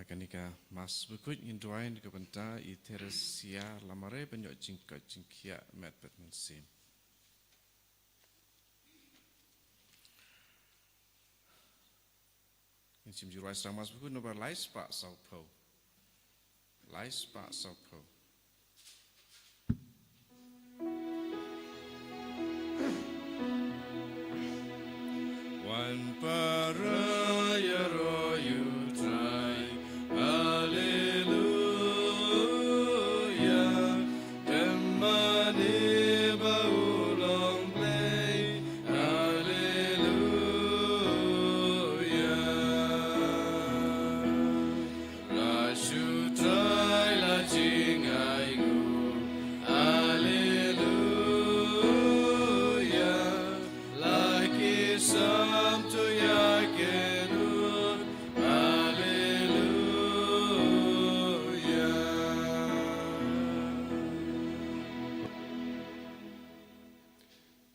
Kanika mas berikut nginduain ke benda I teresia lamare banyak jingka jingkia met betmensim. Insim jiruai serang mas berikut nomor lais pak saupo. Lais pak saupo. Wan paraya royu trai. Hallelujah, temani baulong play. Hallelujah, rashu trai la jingai gu. Hallelujah, like isam to yakenur.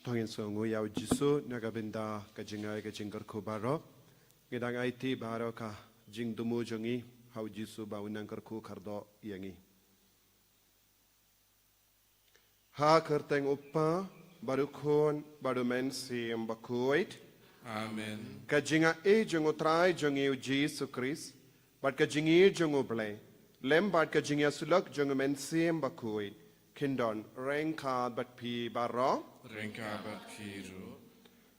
Tongin so nguyau jisu nagabinda kajingai kajingar ko baro ngedang IT baro ka jing dumu jongi hau jisu baunang karku kardo yangi ha kerteng uppa baru kon baru mensi embakuit Amen. kajinga jongo trai jongi Jesu Christ bat kajingi jongo ble lem bat kajinga sulak jongo mensi embakuit kindon rengka bat pi baro Rengka bat kiru.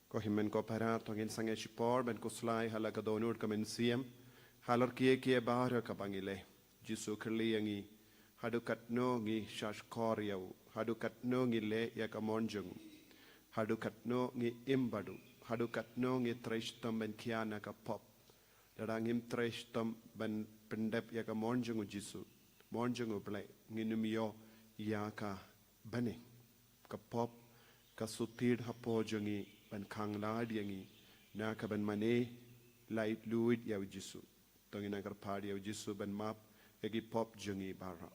ko himmen ko para tongin sange shipor ben ko slai hala ka donur ka men siem halar kie bahar ka bangile jisu kerli yangi hadu katno ngi shash koryau hadu katno ngi le ya ka monjung hadu katno ngi imbadu hadu katno ngi treshtam ben kiana ka pop darang im treshtam ben pendep ya ka monjung jisu monjung ble ngi numio ya ka bane ka pop ka sutir hapo jongi ban kangla diangi na ka ban mane light luid ya jisu tongina kar padi ya jisu ban map egi pop jongi bara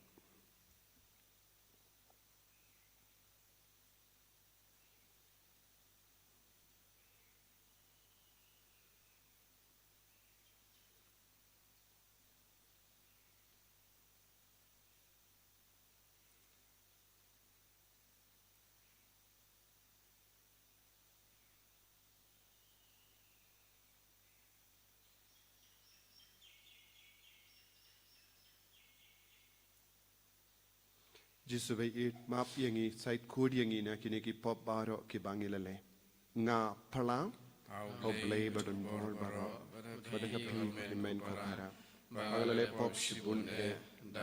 jisu bai it map yangi site kud yangi na kini ki pop baro ki bangilale nga pala au play badun bor baro badun ka pi men ko para bangilale pop shibun e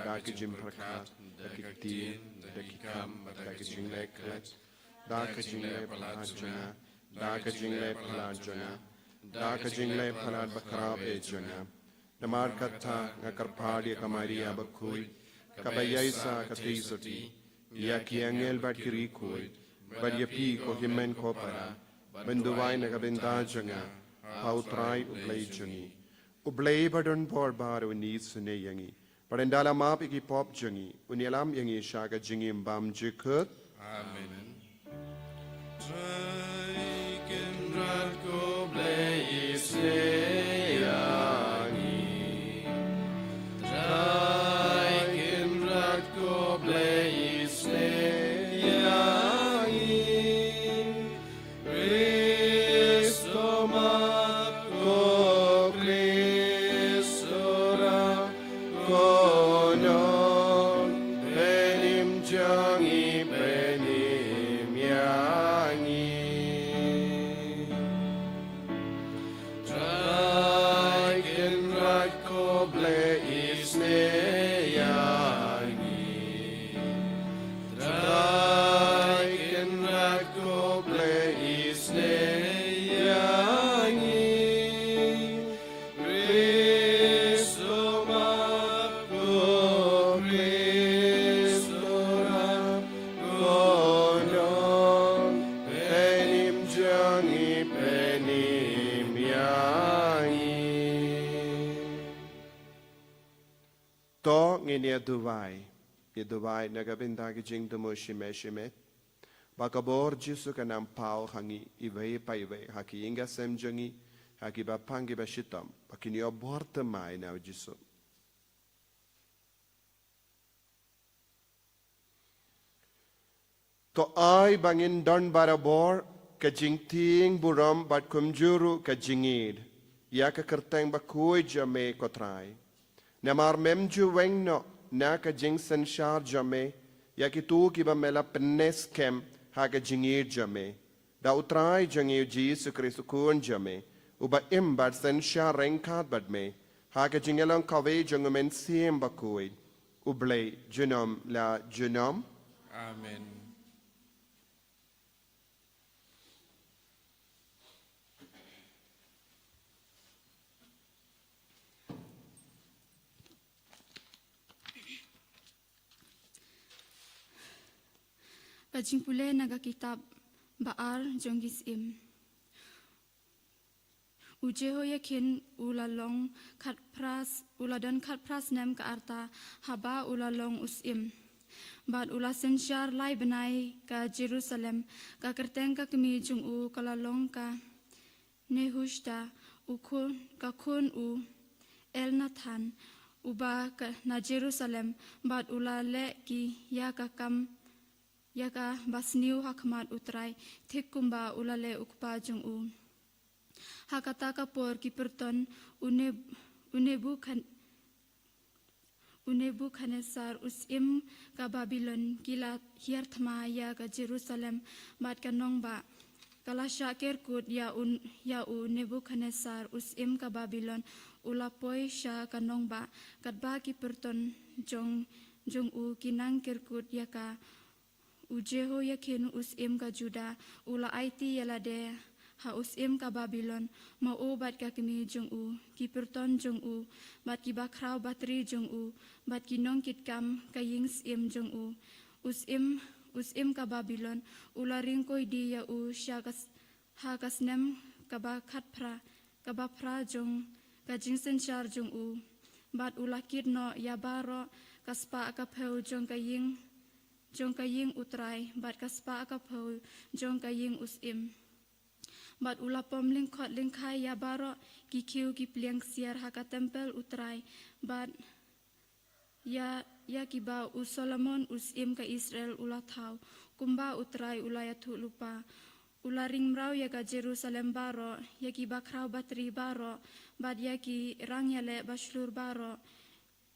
da ki jim prakat da ki tin da ki kam da ki jingle klet da ki jingle pala jona da ki jingle pala jona da ki jingle pala bakra e jona namar katha nga karpadi kamaria bakui kabayaisa katisoti ya kiangel bat kirikoi bat yapi ko himen ko para benduwai na kabenda janga pautrai ublay jangi ublay badon por bar uni sune yangi parendala map iki pop jangi unialam yangi shaga jingi mbam jikut Amen. Trai kendrat ko blay isleyangi. Trai kendrat ko blay isleyangi. Cristo ko Cristo ra konon benim jangi benim yangi. Trai kendrat ko blay isleyangi. Trai kendrat ko blay isleyangi. Cristo ko Cristo ra konon benim jangi benim yangi. to ngene Dubai nagabinda ki jing dumo shime bakabor jisu kanam pau hangi iwe pa iwe haki inga sem jangi haki ba pangi ba shitam bakini oborta mai na jisu To ai bangin don barabor ka jingting buram bat kumjuru ka jingid. Ya ka kerteng bakui jame kotrai. Namar memju weng no na ka jing senshar jame. Ya ki tu ki ba mela pennes kem ha ka jingid jame. Da utrai jangi Jesu Kristu kun jame. Uba im bat senshar rengkat bat me. Ha ka jingelong kawe jangumen siem bakui. Ublay junom la junom. Amen. Kajing pule naga kitab baar jonggis im. Ujeho yakin ulalong kat pras uladon kat pras nem ka arta haba ulalong usim. Bad ula sensyar lai benai ka Jerusalem ka kerteng ka kemi jung u kalalong ka Nehushta ukun ka kun u Elnathan uba ka na Jerusalem bad ula le ki ya ka kam ya ka basniu hakmat utrai thik kumba ula le ukpa jung u. Hakata kapor ki perton unebu khanesar usim ka Babylon kila hiarthma ya ka Jerusalem bat kanong ba kala syakir kut ya u Nebukadnesar usim ka Babylon ulapoi sya kanong ba katba ki perton jong u kinang kirkut ya ka ujeho yakin usim ka Juda ula aiti yalade ha usim ka Babylon mau bat ka kemi jong u ki perton jong u bat ki bakrau batri jong u bat ki nong kit kam ka ying sim jong u usim ka Babylon ula ringkoi di ya u syakas ha kasnem ka ba khat pra jong ka jingsen char jong u bat ula kit no ya baro kaspa ka pheu jong ka ying utrai bat kaspa ka pheu jong ka ying usim bat ula pom lingkhot lingkhai ya baro ki khiu ki pliang siar ha ka tempel utrai bat ya ki ba u Solomon usim ka Israel ula thau kumba utrai ula ya thu lupa ula ring mrau ya ka Jerusalem baro ya ki bakrau batri baro bat ya ki rang ya le baslur baro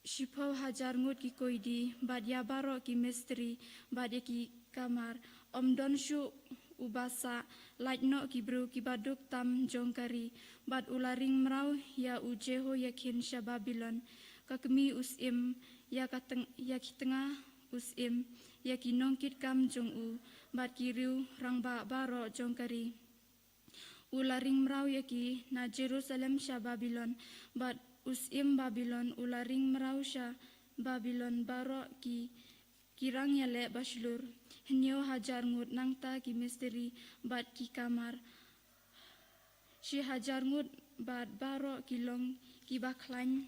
Shipau hajar ngut ki koidi bat ya baro ki mistri bat ya ki kamar omdon shu ubasa lajno ki bru ki baduk tam jongkari bat ula ring mrau ya ujeho yakin sya Babylon kakmi usim ya ki tengah usim ya ki nongkit kam jong u bat ki riu rangba baro jongkari ula ring mrau ya ki na Jerusalem sya Babylon bat usim Babylon ula ring mrau sya Babylon baro ki kirang ya le baslur henyo hajar ngut nangta ki misteri bat ki kamar si hajar ngut bat baro ki long ki baklain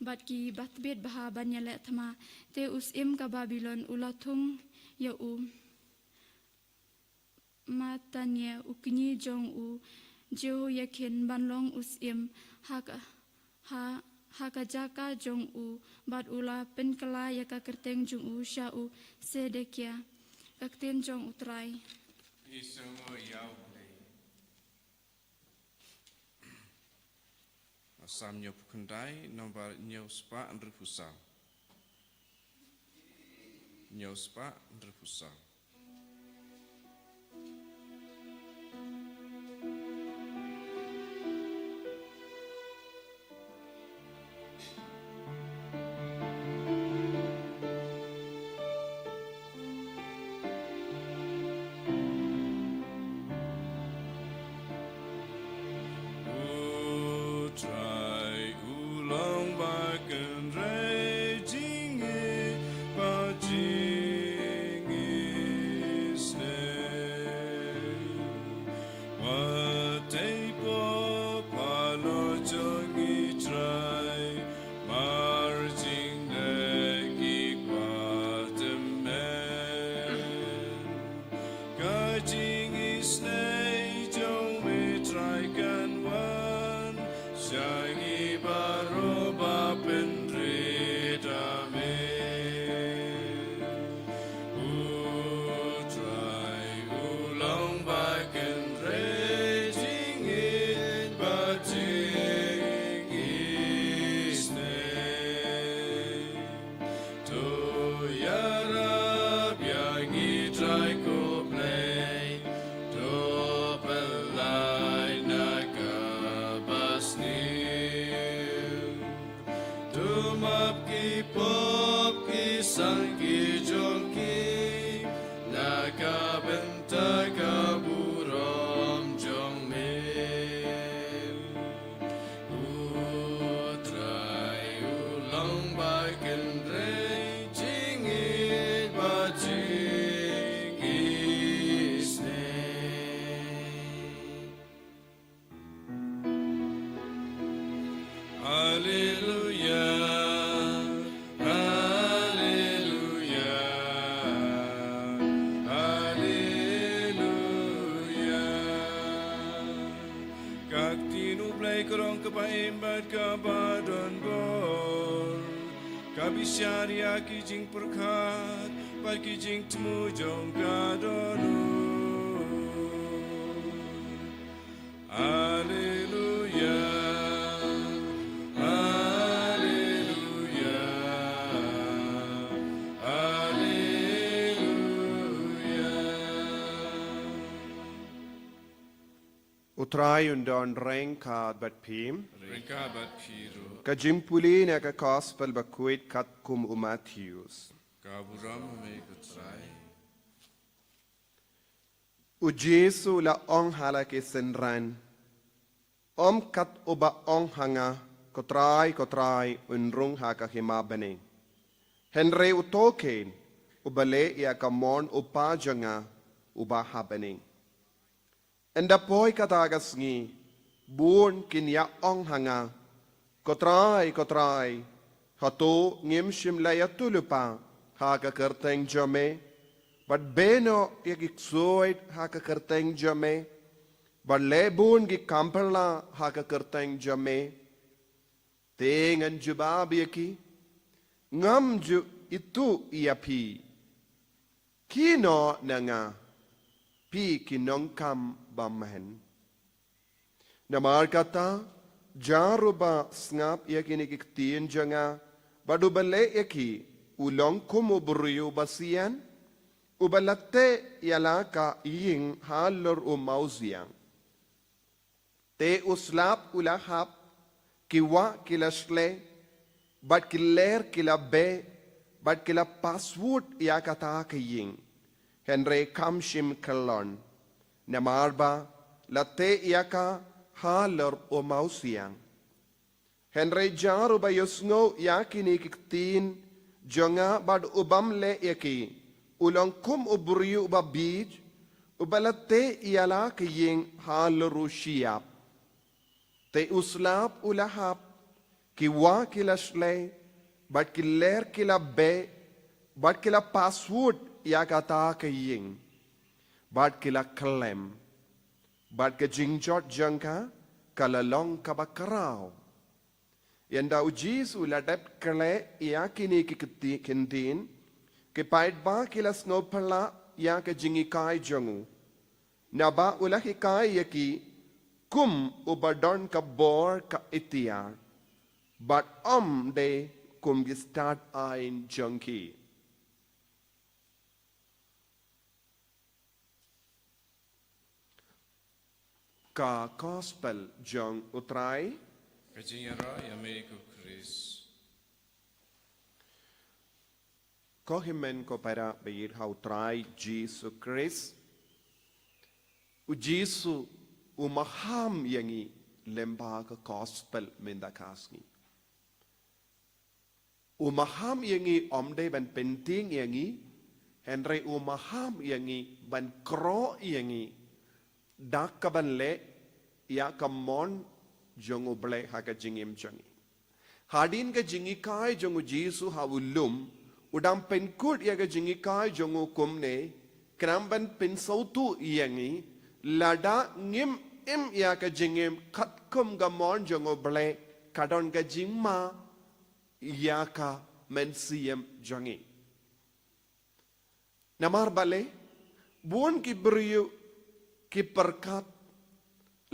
bat ki batbet baha banya le thama te usim ka Babylon ula thung ya u matanya ukni jong u jeho yakin banlong usim ha ka jaka jong u bat ula penkala ya ka kerteng jong u sya u Sedekia kakten jong utrai Isungo yau Asam nyo pukundai nomor nyo spa andrufusa. Nyo spa andrufusa. tinu play korong kepaimbat kabadon bol kabisyari aki jing perkat bagi jing temu jong kadonu Haleluya Haleluya Haleluya Utrai undon rengkad bat pim Rengka bat piru Kajimpuli na ka gospel bakwit kat kum Matthews. kaburam me kutrai U Jesu la ong hala ke senran. Kat uba ong hanga kotrai unrung haka hima bane. Henry utoken ubale ya kamon upa janga uba habane. Enda poi katagas ngi buon kinya ong hanga kotrai hato ngim shimlaya tulupa haka kerteng jame but beno yakiksoid haka kerteng jame but lebun gi kamperla haka kerteng jame tengan jubabi ki ngam ju itu iapi kino nanga pi kinong kam bamahen namar kata jaruba snap yakini kiktiin janga badu bale yaki ulong kumu buriyu basian ubalate yalaka ying halor umauziang te uslap ulahap kiwa kilasle bat kiler kilabe bat kila password yakata kaying henry kamshim kalon namarba late yaka halor umauziang henry jaru bayusngo yakini kiktin jonga bad ubam le yaki ulong kum uburiyu uba bij ubalate yala kaying halor shiyap te uslap ulahap kiwa kilasle bat kiler kilabe bat kila password yakata kaying bat kila klem bat ke jingjot jangka kalalong kabakarao yanda ujis uladap kale yakini kikti kintin ke pait ba kila snopala ya ke jingikai jangu naba ulahikai yaki kum ubadon ka bor ka itiar but de kum start ain junkie ka gospel jong utrai kajingara yameiku Chris ko himen ko para bayir ha utrai Jesus Christ u Jesus umaham yangi lemba ka gospel mendakasni umaham yangi omde ban penting yangi henry umaham yangi ban kro yangi dakaban le ya kamon jongu ble haka jingim jangi hadin ka jingi kai jongu jisu ha ulum udam penkut ya ka jingi kai jongu kumne kramban pensautu yangi lada ngim im ya ka jingim khatkum gamon jongu ble kadon ka jingma ya ka mensiem jangi namar bale buon ki beriu ki perkat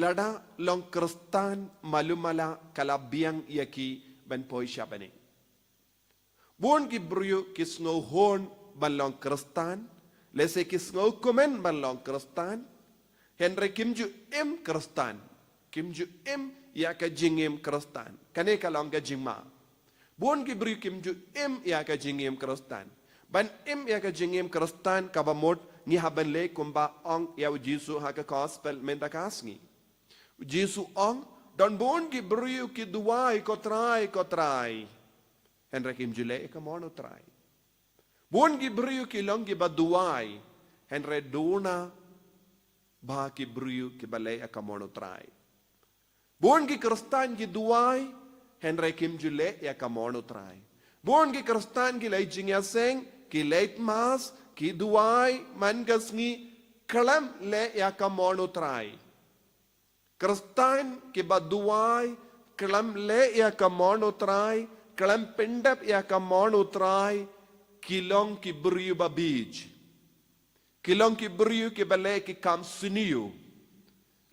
lada long kristan malumala kalabiang yaki ban poi syabane buon ki beriu ki snow horn ban long kristan lese ki snow komen ban long kristan henry kimju im kristan kimju im ya ka jingim kristan kane ka long ka jingma buon ki beriu kimju im ya ka jingim kristan ban im ya ka jingim kristan kabamot ni haban le kumba ong ya jisu ha ka gospel mendakasngi jisu ong don bon ki beriu ki duai kotrai henry kim jule ka mono trai bon ki beriu ki long ki baduai henry dona ba ki beriu ki balai ka mono trai bon ki kristan ki duai henry kim jule ya ka mono trai bon ki kristan ki lai jingya seng ki late mass ki duai man gasngi kalam le ya ka mono trai Kristan ki baduai kelam le ya kamon utrai kelam pendap ya kamon utrai kilong ki beriu babij kilong ki beriu ki bale ki kam siniu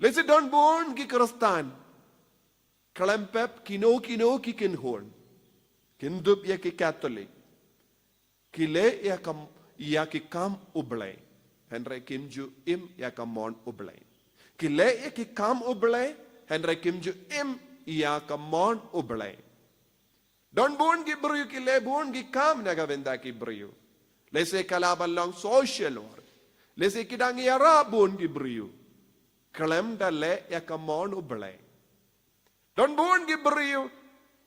lesi don born ki Kristan kelam pep kino ki kinhorn kindup ya ki Catholic kile ya ki kam ublay Henry Kim Ju Im ya kamon ublay kile ya ki kam ublay Henry Kim Ju Im ya kamon ublay don bon ki beriu kile bon ki kam naga venda ki beriu lese kalaban long social work lese kidang yara bon ki beriu kalem dale ya kamon ublay don bon ki beriu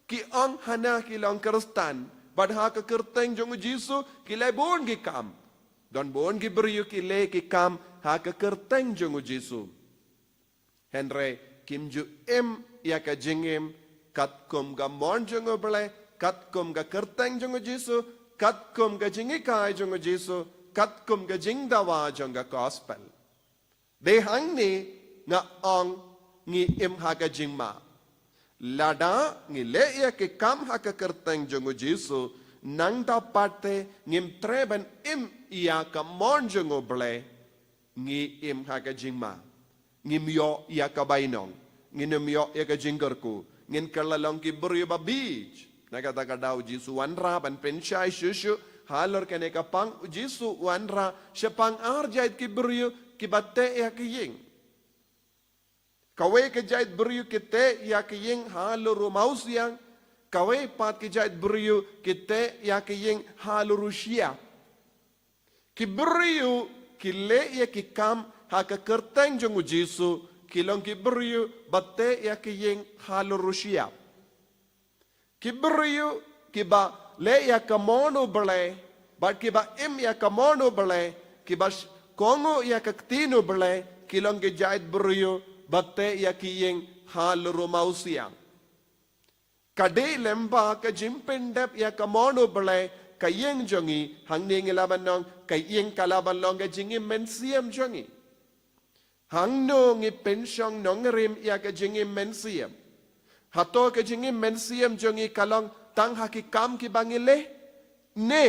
ki ang hana ki long Kristan badha ka kerteng jong Jisu ki le bon ki kam don bon ki beriu ki le ki kam ha ka kerteng jong Jisu Henry Kim Ju Im ya ka jingim kat kum ga mon jong oble kat kum ga kerteng jong Jisu kat kum ga jingi kai jong Jisu kat kum ga jing dawa jong ga gospel de hang ni nga ong ngi im ha ka jingma lada ngi le ya ki kam ha ka kerteng jong Jisu nang dapate ngim treben im ya ka mon jong oble ngi im ha ka jingma ngim yo ya ka bainong nginem yo ya ka jinggerku ngin kalalong ki beriu babij nagata daw Jisu wanra ban pensyai shushu halor kene ka pang Jisu wanra syapang arjait ki beriu ki batte ya ki ying kawe ke jait beriu ki te ya ki ying halor maus yang kawe pat ki jait beriu ki te ya ki ying halor rusia ki beriu ki le ya ki kam ha ka kerteng jong Jisu kilong ki beriu batte ya ki ying halor rusia ki beriu ki ba le ya ka mono bele bat ki ba im ya ka mono bele ki ba kongo ya ka tino bele kilong ki jait beriu batte ya ki ying halor mausia kade lemba ka jimpendep ya ka mono bele kayeng jongi hangning ilaban nong kayeng kalaban long ka jingi mensiam jongi hangno ngi pensyong nongerim ya ka jingi mensiam hato ka jingi mensiam jongi kalong tang hakikam ki bangile ne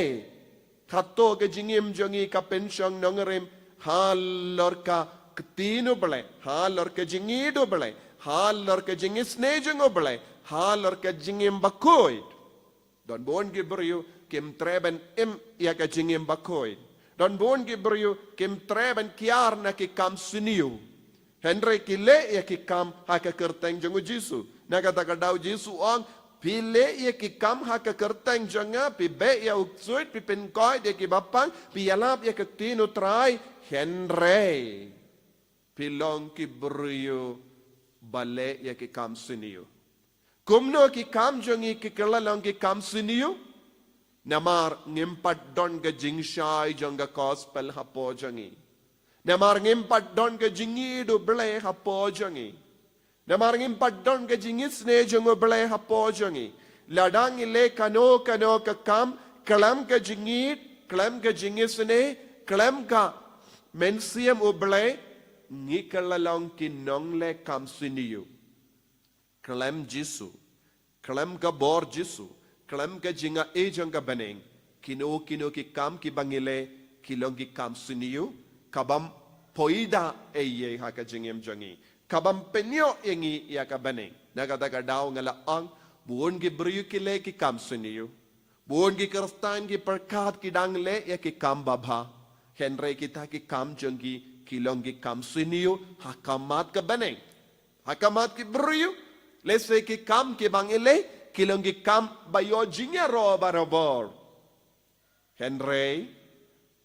hato ka jingi jongi ka pensyong nongerim halor ka ketino bele halor ka jingi do bele halor ka jingi snejong bele halor ka jingi bakoy don bon gi beriu kim treben im ya ka jingi bakoy don bon gi beriu kim treben kiar na ki kam siniu Henry ki le ya ki kam ha ka kerteng jong Jisu nagata ka daw Jisu ang pile ya ki kam ha ka kerteng jonga pi be ya uksuit pi penkoy de ki bapang pi yalap ya ka tino try Henry pilong ki beriu bale ya ki kam siniu kumno ki kam jongi ki kelalong ki kam siniu namar ngimpat don ga jingshai jonga gospel hapo jongi namar ngimpat don ga jingi do ble hapo jongi namar ngimpat don ga jingis ne jongo ble hapo jongi ladang ile kano ka kam kalam ga jingi kalam ga jingis ne kalam ga mensiam u ble ngi kelalong ki nong le kam siniu kalam Jisu kalam ka bor Jisu kalam ka jinga e jong ka baneng kino ki kam ki bangile kilong ki kam siniu kabam poida e ye ha ka jingem jongi kabam penyo yengi ya ka baneng nagata ka daw ngala ang buon ki beriu ki le ki kam siniu buon ki Kristan ki perkat ki dangle ya ki kam babha Henry kita ki kam jongi kilong ki kam siniu hakamat ka baneng hakamat ki beriu lese ki kam ki bangile kilong ki kam bayo jinga ro barabor Henry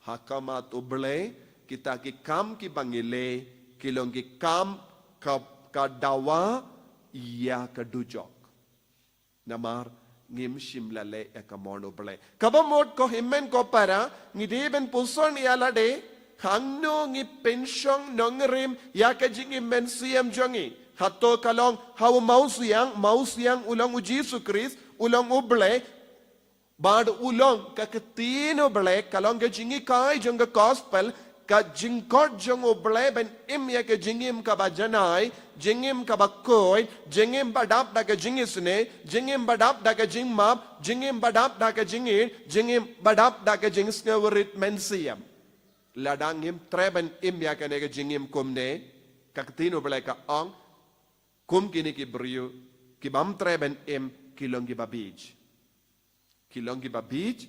hakamat uble kita ki kam ki bangile kilong ki kam ka dawa ya ka dujok namar ngim shimlale ya ka mono ble kabamot ko himmen ko para ngideben puson yalade hangno ngi pensyong nongrim ya ka jingi mensiam jongi hato kalong hawa mausiyang ulang u Jisu Christ ulang uble bad ulang kaketino ble kalong ka jingi kai jong gospel ka jingkot jong oble ben im ya ke jingim ka ba janai jingim ka ba koi jingim badap da ke jingisne jingim badap da ke jingmap jingim badap da ke jingir jingim badap da ke jingisne werit mensiam ladangim treben im ya ke ne ke jingim komne ka tino bele ka ong kum kini ki brio ki bam treben im kilongi babij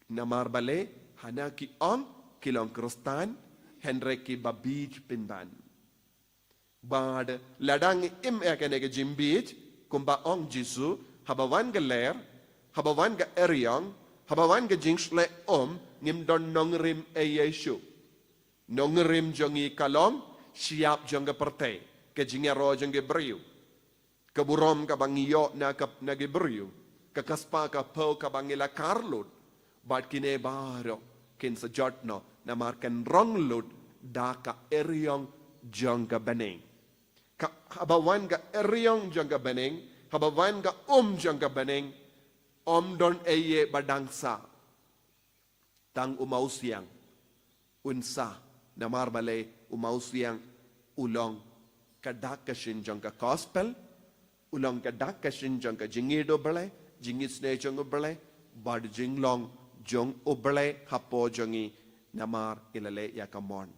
namar bale hana ki ong kilong krustan henry ki babij pinban bad ladang im ekane ke jimbij kumba ong jisu habawan galer habawan ga eriong habawan ga jingsle ngim don nongrim e yesu nongrim jongi kalong siap jonga perte ke jingero jonge briu ke burom ka bangiyo na ge briu ke kaspa ka po ka bangila karlut bad kine baro kin sajotno na markan ronglud da ka eriong jonga beneng ka habawan ga eriong jonga beneng habawan ga jonga beneng don eye badangsa tang umausiang unsa na marbale umausiang ulong kadakashin jonga gospel ulong kadakashin jonga jingido bale jingisne jonga bale bad jinglong jong oble hapo jongi namar ilale yakamon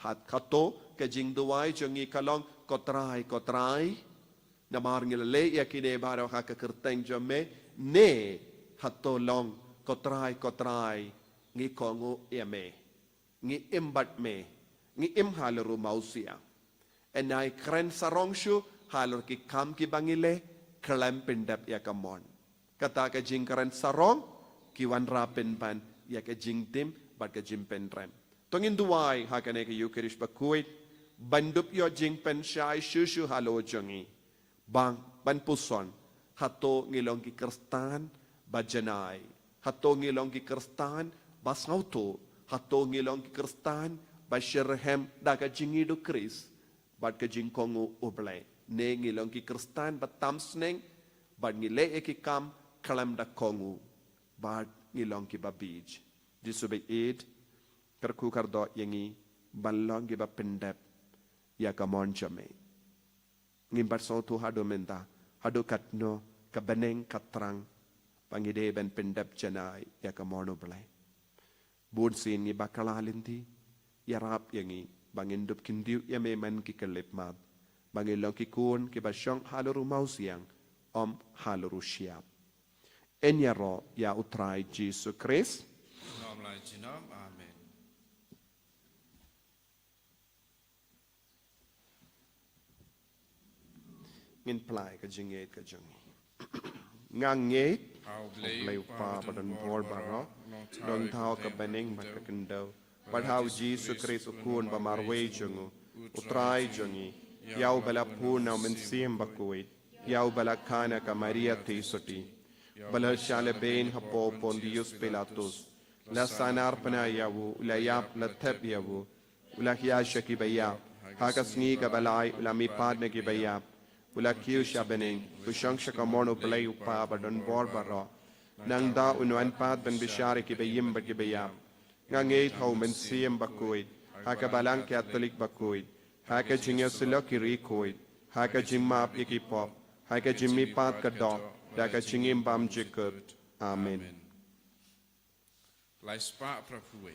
hat khato ke jingduai jongi kalong kotrai namar ngilale yakine baro haka kerteng jome ne hato long kotrai ngi kongo eme ngi imbat me ngi imhalaru mausia enai kren sarongshu halur ki kam ki bangile klem pindap yakamon kata ke jingkaren sarong kiwan rapen pan ya ke jingtim bat ke jimpen rem tongin duai hakane ke yukerish bakuit bandup yo jingpen shai shushu halo jongi bang ban puson hato ngilong ki kristan bajanai hato ngilong ki kristan basauto hato ngilong ki kristan bashirhem da ka jingido kris bat ke jingkongu oble ne ngilong ki kristan batam sneng bat ngile ekikam kalam da kongu bad ngilong ki babij jisube id karku kardo yangi ballong ki bapendep ya kamon chame ngimbat so tu hado menta hado katno kabeneng katrang pangide ben pendep janai ya kamono blai bun sin ni bakalalinti yarap yangi bangindup kindiu yame man ki kelip mab bangilong ki kun ki basyong haloru mausiang haloru siap Enyaro ya utrai Jesu Christ. Namlai jinam, amen. Ngin plai ka jinget ka jongi. Nganget blai pa badan bol baro don thao ka beneng mat ka kendo. Padhau Jesu Christ ukun ba marwe jongu utrai jongi. Yau bala puna men sim bakuit. Yau bala kana ka Maria tisoti. Bala shale ben hapo Pontius Pilatus la sanar pana yawu la yap la thep yawu la hiasha ki bayap hakasni ka balai la mi padne ki bayap ula kiu shabening bushang shakamono play upa badon bor baro nang da unwan pad ben bishare ki bayim ba ki bayap ngange thau men siem bakoi hakabalang catholic bakoi haka jingya sila ki rikoi haka jimma ap ki pop haka jimmi pad ka dog Daka chingim bam Jacob. Amen. Lai spa praphuwe.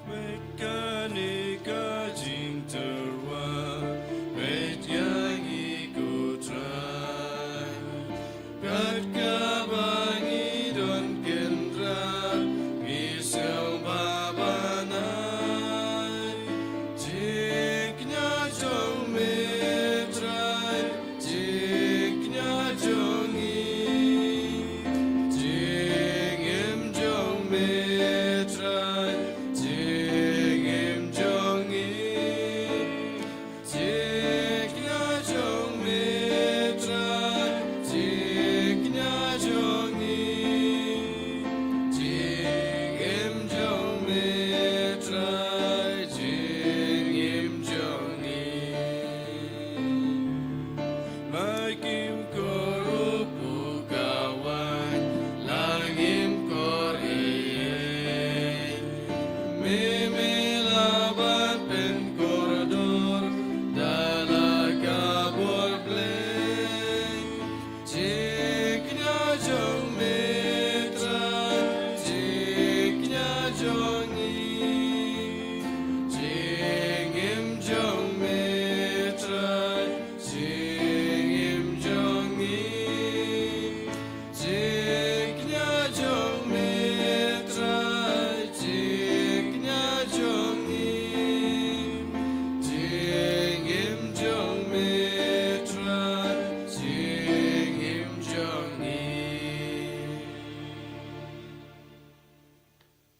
Mekanika jingterwa, wet yangi kutrai. Kat kabangi don kendra, gisel babana. Jig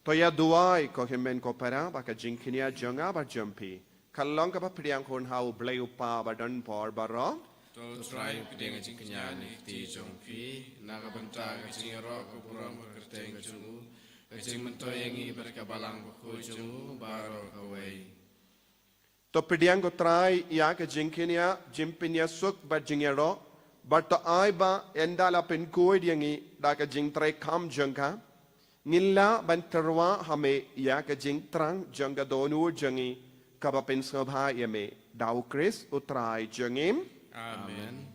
Toya duai ko himen ko para baka jingkinia jonga ba jumpi. Kalong ka ba priang kon hau blay upa ba don por baro. To try pideng jing kenyani ti jong pi naga banta jing ro ko puram kerteng jungu jing mentoy yangi berkabalang ko jungu baro away. To priang ko try ya ka jingkinia jimpinia suk ba jingero. But to ai ba endala pen koid yangi da ka jing try kam jongka. Ngilla ban terwa hame ya ka jing trang jonga donu jongi kaba pen sobha yame dau Chris utrai jongim. Amen.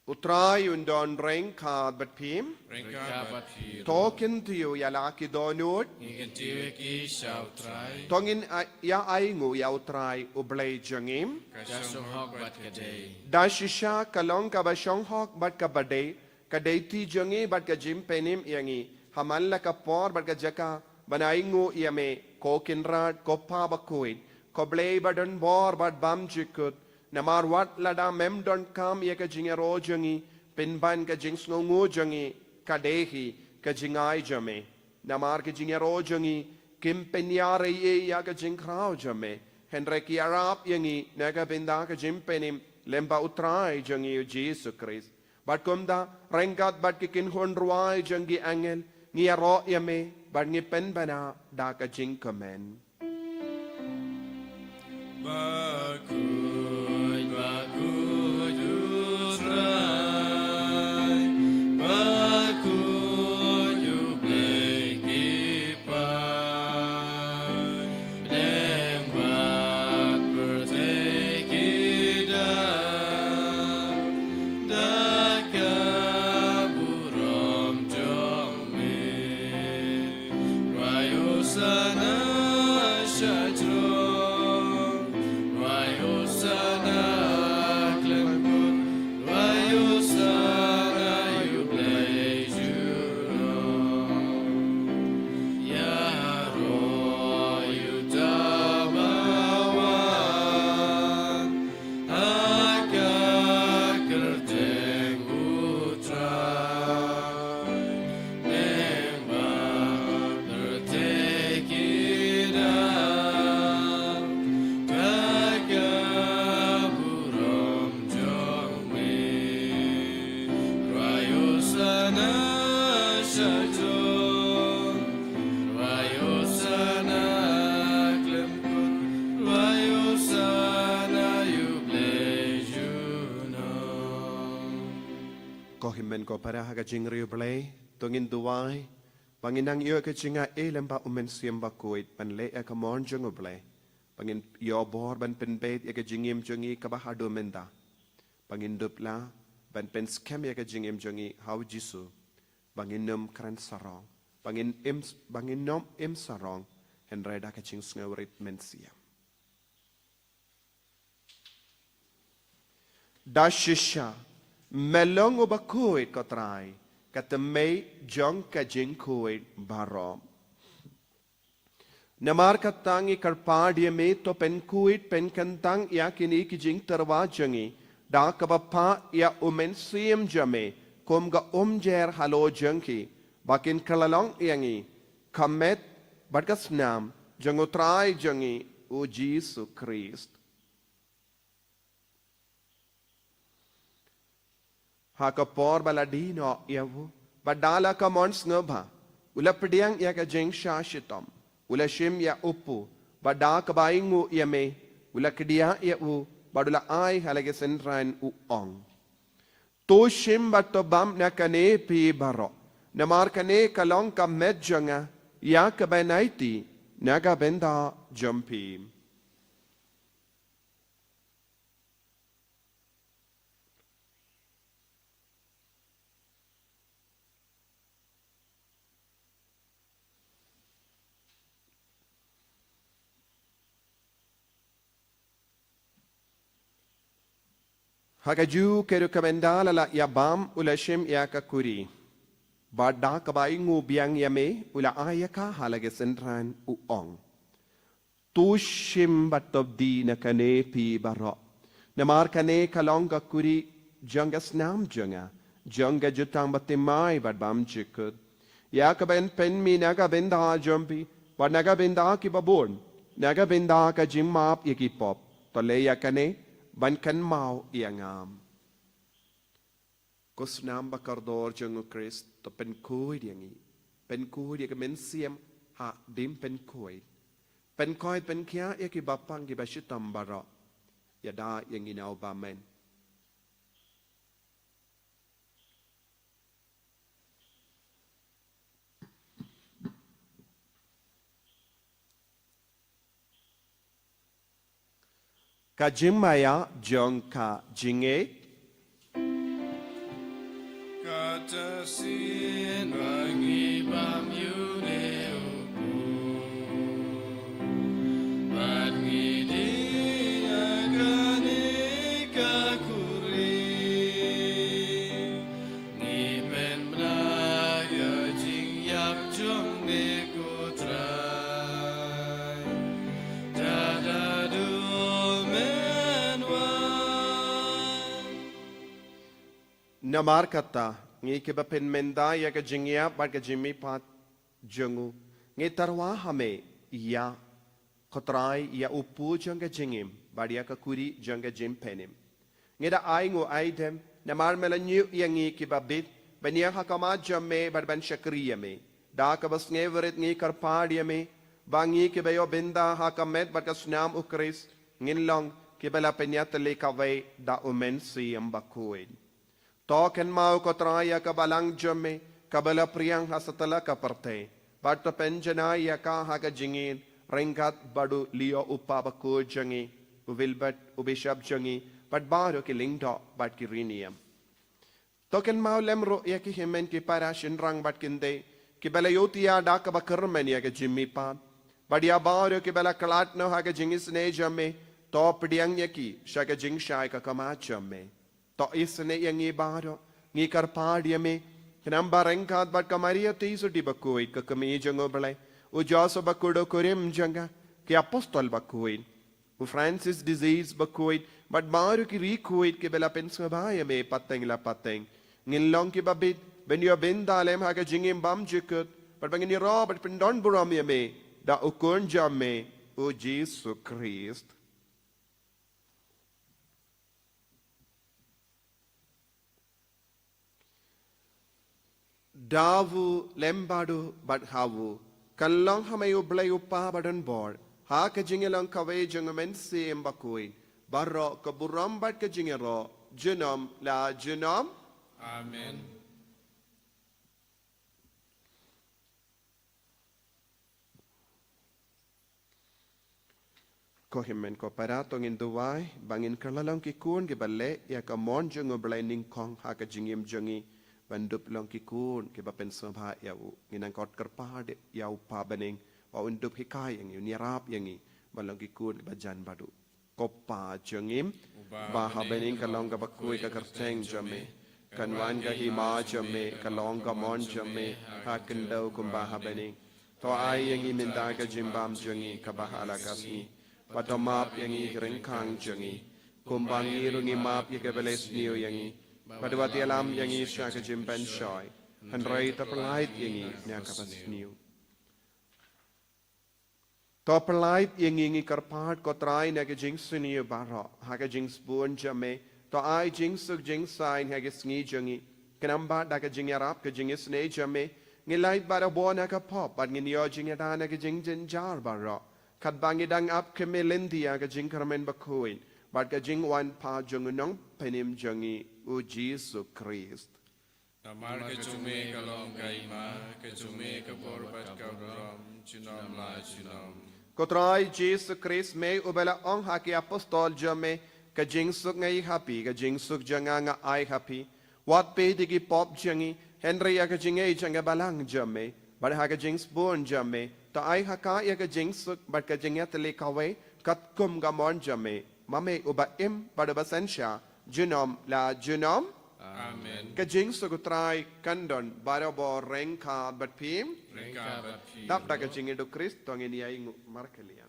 Utrai undon reng kad bat pim. Rengka bat pir. Token to you yalaki donut. Ingin tiwe ki shau try. Tongin ya aingu ya utrai ublay jongim. Kasong hok bat kaday. Dashisha kalong ka ba shong hok bat ka baday. Kaday ti jongi bat ka jim penim yangi. Hamalla ka por bat ka jaka banaingu yame kokin rad kopa bakuit. Koblay badan bor bat bam jikut. Namar wat lada mem don kam ya ka jingero jongi. Pinban ka jing snongu jongi. Kadehi ka jingai jame. Namar ka jingero jongi. Kim penyare ye ya ka jing krao jame. Henry ki Arab yangi naga binda ka jim penim. Lemba utrai jongi Jesus Christ. Bat kumda rengat bat kikin honruai jongi angel. Ngia ro yame bat ngi pen bana da ka jing komen. Bakuy, bakuy, utray. Bakuy, ublay kipay. Lembak bertekidam. Daka buram jongme. Rayo sana syajro. Ko himen ko para haga jing rio blay. Tongin duwai. Panginang iyo ka jinga elam ba umen siyam ba kuit. Pan le ka mon jung blay. Pangin yo bor ban pen bait ya ka jingim jungi ka ba hado menda. Pangin dupla ban pen scam ya ka jingim jungi hau jisu. Bangin num kran sarong. Bangin nom im sarong. Henry da ka jing sngawarit men siyam. Dashisha. Melong uba kuit ko try. Katamay jong ka jing kuit barom. Namar katangi karpadya me to pen kuit pen kantang ya kini ki jing terwa jangi. Da kabapa ya umen siyam jame. Kum ga jer halo jangki. Bakin kalalong yangi. Kamet badkas nam. Jango try jangi. O Jesus Christ. Haka por baladino yavu. Badala ka mons ngabha. Ula pediang ya ka jeng shashitom. Ula shim ya upu. Badak baingu yame. Ula kedia ya u. Badula ai halage senran u ong. To shim bato bam na kane pi baro. Namar kane kalong ka medjanga. Ya ka benaiti. Naga benda jumpi. Hagaju keru kamendala la yabam ulashim yaka kuri. Bada kabaingu biang yame ula ayaka halage sentran uong. Tushim batobdi na kane pi baro. Namar kane kalonga kuri jangas nam janga. Jangga jutang batimai bad bam chikut. Ya ka ben pen mi naga benda jumpi. Bad naga benda ki babon. Naga benda ka jimap yaki pop. Tole ya kane ban kan mau iangam. Kusnam bakardor jangu Christ to pen kui diangi. Pen kui dia ka mensiam ha dim pen kui. Pen kui pen kia yaki bapang ki bashitam bara. Ya da yang inau bamen. Ka jimmaya jong ka jinge Kata sin wangi bam yu ne upu Bangi di agane kakuri Ngi pen blaya jing yak jong ne kutrai Tada du men wan namar kata ngi ke bapen menda ya ka jingya bad ka jimmi pat jongu ngi tarwa hame ya khotrai ya upu jong ka jingim bad ya ka kuri jong ka jim penim ngi da ai ngo aidem namar melanyu yangi ki babit bania hakama jamme bad ban shakriya me da ka bas nge verit ngi karpadiya me bangi ke bayo benda hakamet bad ka snam ukris ngin long ke bala penyat le ka vai da umen si ambakuin Token mau kotraya ka balang jome kabala priyang hasatala ka parte bato penjana ya ka haga jingin ringkat badu lio upaba ko jangi uvilbat ubishab jangi but baro ki lingdo but ki riniam Token mau lemro ya ki himen ki para shinrang bat kinde ki bala yotia da ka bakarmen ya ka jimmi pa badia baro ki bala kalat no haga jingis ne jame top diang ya ki shaga jing shai ka kama jame To isne yang ibaro ngi karpadia me kenamba rengkat bat kamaria tisu di bakuit ke kemi jango belai u jaso bakudo kurim janga ke apostol bakuit u Francis disease bakuit bat baru ki rikuit ke bela pensabaya me pateng la pateng ngin long ki babit ben yo bendalem ha ke jingim bam jikut bat bangini ro bat pendon buram me da ukun jamme u Jesus Christ Davu lembadu but havu kalong hamayu blayu pa badan bor ha ka jingelang kawe jangamen se embakui barro ka buram bat ka jingero junam la junam Amen ko himmen ko parato ngin duwai bangin kalalang ki kun ge balle ya ka mon jango blending kong ha ka jingim jangi bandup long ki kun ke bapen sabha ya u nginang kot kerpade ya upa bening wa undup hikai yang ni rap yang ni balong ki kun bajan badu kopa jengim baha bening kalong ka bakui ka kerteng jame kanwan ka hima jame kalong ka mon jame ha kendau kum baha bening to ai yang ni minda ka jimbam jengi ka bahala kasni patomap yang ni rengkang jengi kumbangi rungi map ye ka beles niu yang ni Padawati alam yang i syaka jimpen shoy. Handrai tapalait yang i nyakapas niu. Tapalait yang i karpat kotrai naga jing suniu baro. Haka jing spoon jame. To ai jing suk jing sain haga sngi jangi. Kenamba daga jing yarap ka jing isne jame. Ngilait baro bo naga pop. Bad nginyo jing yada naga jing jinjar baro. Kat bangi dang ap keme lindi aga jing karamen bakuin. Bad ka jing wan pa jungunong penim jangi. O Jesus Christ. Namar ke cume kalong kaima ke cume ke borbat kauram cunam la cunam Kotrai Jesus Christ me ubela ong haki apostol jame ka jingsuk ngai happy ka jingsuk janga nga ai happy wat pe digi pop jangi Henry ya ka jingai janga balang jame bar ha ka jings bon jame ta ai haka ya ka jingsuk bar ka jingya tele kawe kat kum ga mon jame mame uba im bar basensha Junom la junom. Amen. Kajing sugutrai kandon barabo rengka bat pim. Rengka bat pim. Dap da kajing edu Christ tongin yai markelian.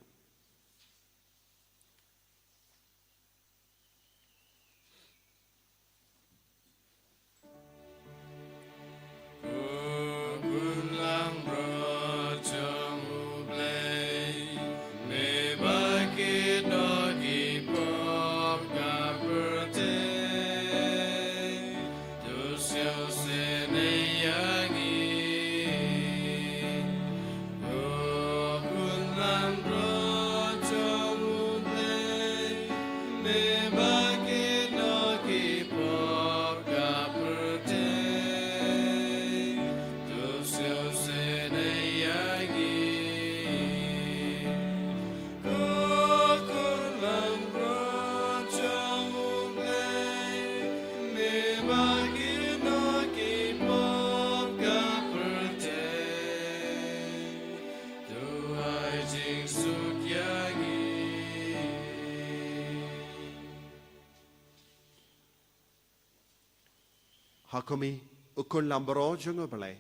Hakomi ukun lambro jungo balai.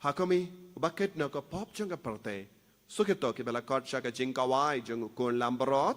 Hakomi bakit no ko pop jungo perte. Suketo ki bala kot shaka jingkawai jungo ukun lambrot.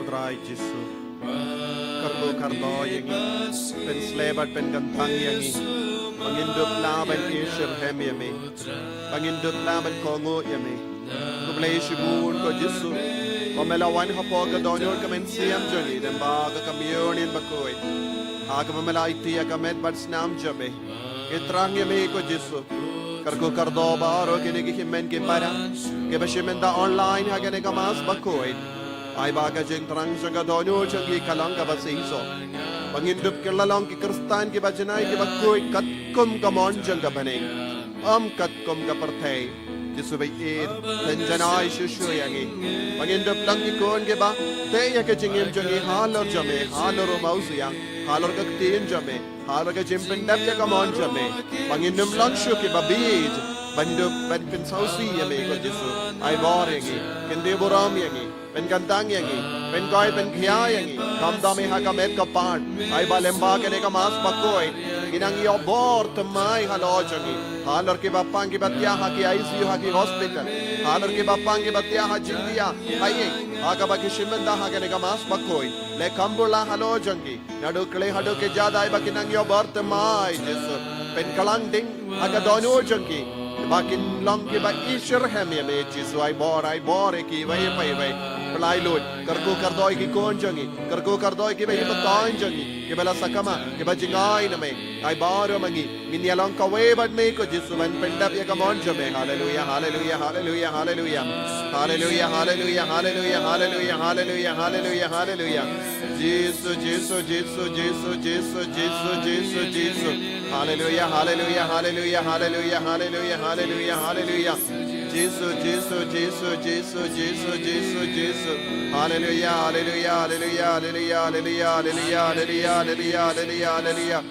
Putrai Jesu. Karbo kardo yang pen selebat pen gantang yang pangindup laban Isher hem yami. Pangindup laban kongo yami. Kublay shibun ko Jesu. Pamelawan hapo gadonyor kamen siyam joni dan baga kamyonin bakoy. Aga mamelaiti akamet badsnam jabe. Itrang yami ko Jesu. Karko kardo baro kinigi himen kimpara. Kibashimenda online hagane kamas bakoy. Ay baga jeng terang sa gadonyor jagi kalang kabasiso. Pangindup kilalong ki kristan ki bajanay ki bakoy katkum kamon jang kabaning. Katkum kapartay. Jesu bayid tenjanay shushuyangi. Pangindup lang ikon ki ba? Teya ka jingim jangi halor jame halor mausiyang. halor ka tin jame halor ka jimpendap ya kamon jame panginum langshu ki babid bandu ban pen sausi yame ko Jesu ai bor yangi kende boram yangi pen gantang yangi pen koi pen khia yangi kam dame ha ka met ka pan ai balemba kene ka mas pakoi inang yo bor temai halo jangi halor ke bapang ke batia ha ki ICU ha ki hospital halor ke bapang ke batia ha jindia ai ha ka ba ki shimenda ha kene ka mas pakoi le kambula halo jangi nadu kle hado ke jada ai ba kinang yo bor temai Jesu pen kalang ding aga dono jangi bakin long ke ba ishar hem ye me Jesu ai bor ki vai pai vai pelai lut kargo kardoi ki kon jangi kargo kardoi ki ba himatain jangi ke bala sakama ke ba jingai na me ai bor mangi min ya long ka we ba me ko Jesu man pendap ya kamon jame hallelujah hallelujah hallelujah hallelujah hallelujah hallelujah hallelujah hallelujah hallelujah hallelujah hallelujah Jesus Jesus Jesus Jesus Jesus Jesus Jesus Jesus hallelujah hallelujah hallelujah hallelujah hallelujah hallelujah hallelujah Jesus Jesus Jesus Jesus Jesus Jesus Jesus hallelujah hallelujah hallelujah hallelujah hallelujah hallelujah hallelujah hallelujah hallelujah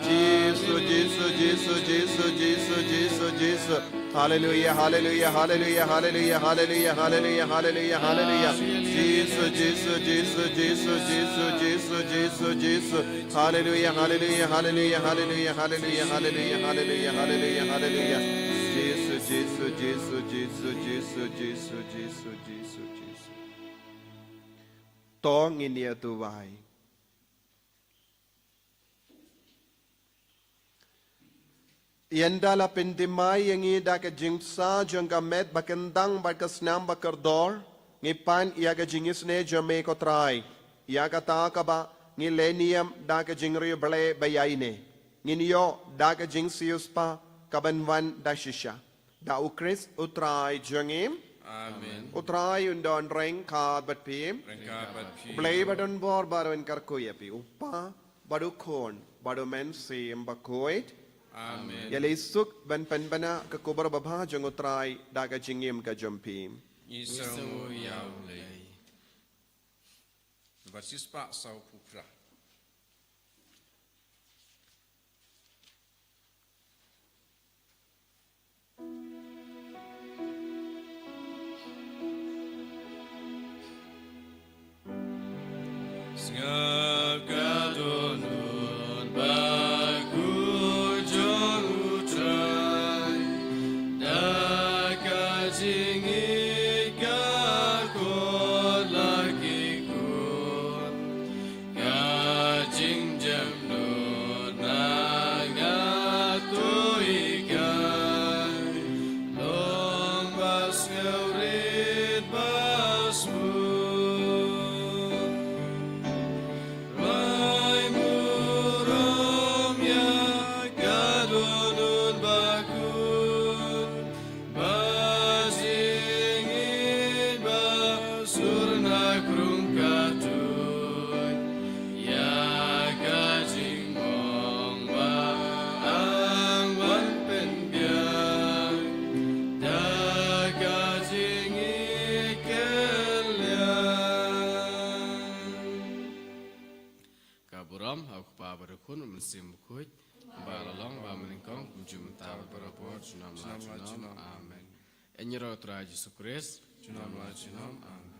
Jesus Jesus Jesus Jesus Jesus Jesus Jesus hallelujah hallelujah hallelujah hallelujah hallelujah hallelujah hallelujah hallelujah Jesus Jesus Jesus Jesus Jesus Jesus Jesus Jesus hallelujah hallelujah hallelujah hallelujah hallelujah hallelujah hallelujah hallelujah hallelujah Jesus Jesus Jesus Jesus Jesus Jesus Jesus Jesus Jesus Tong inia tu vai Yanda la pendimai yang ida ke jingsa jangka met bakendang bakasnam bakardor ngipan ia ke jingis ne jame ko trai ia kata kaba ngilenium da ke jingri bale bayaine nginyo da ke jingsius pa kabanwan da shisha da ukris utrai jangim Amen. utrai undon reng ka bat pim bale badon bor baron karkoya pi upa badu kon badu men sim bakoit Amen. Ya lesuk ban panbana ke kubar babha jangutrai daga jingim ka jampim. Isang yaw lay. Basis pa sa pupra. Skakadonun baku Simukut, balalong, bamalingkong, kumjum tawa berapor, junam la junam, amen. Enyero traji sukres, junam la junam, amen.